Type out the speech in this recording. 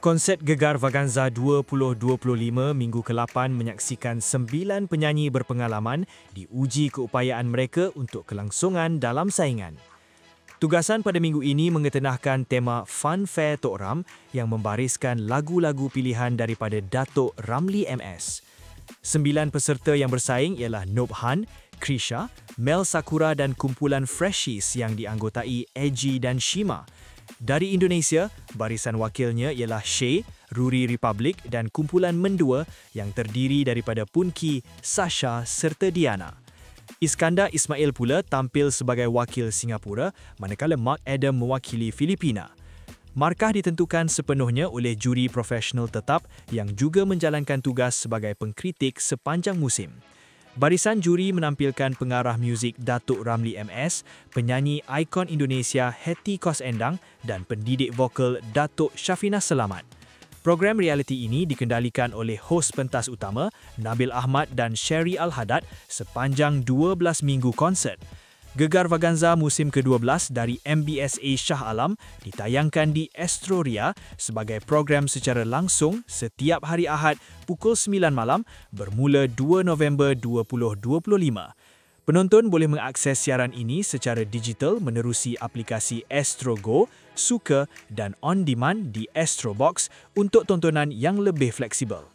Konsert Gegar Vaganza 2025 minggu ke-8 menyaksikan 9 penyanyi berpengalaman diuji keupayaan mereka untuk kelangsungan dalam saingan. Tugasan pada minggu ini mengetenahkan tema Fun Fair Tok Ram yang membariskan lagu-lagu pilihan daripada Datuk Ramli MS. 9 peserta yang bersaing ialah Nob Han, Krisha, Mel Sakura dan kumpulan Freshies yang dianggotai Eji dan Shima. Dari Indonesia, barisan wakilnya ialah Shay, Ruri Republic dan kumpulan Mendua yang terdiri daripada Punki, Sasha serta Diana. Iskandar Ismail pula tampil sebagai wakil Singapura, manakala Mark Adam mewakili Filipina. Markah ditentukan sepenuhnya oleh juri profesional tetap yang juga menjalankan tugas sebagai pengkritik sepanjang musim. Barisan juri menampilkan pengarah muzik Datuk Ramli MS, penyanyi ikon Indonesia Hetty Kos Endang dan pendidik vokal Datuk Syafina Selamat. Program realiti ini dikendalikan oleh hos pentas utama Nabil Ahmad dan Sherry Al-Haddad sepanjang 12 minggu konsert. Gegar Vaganza musim ke-12 dari MBSA Shah Alam ditayangkan di Astroria sebagai program secara langsung setiap hari Ahad pukul 9 malam bermula 2 November 2025. Penonton boleh mengakses siaran ini secara digital menerusi aplikasi Astro Go, Suka dan On Demand di Astro Box untuk tontonan yang lebih fleksibel.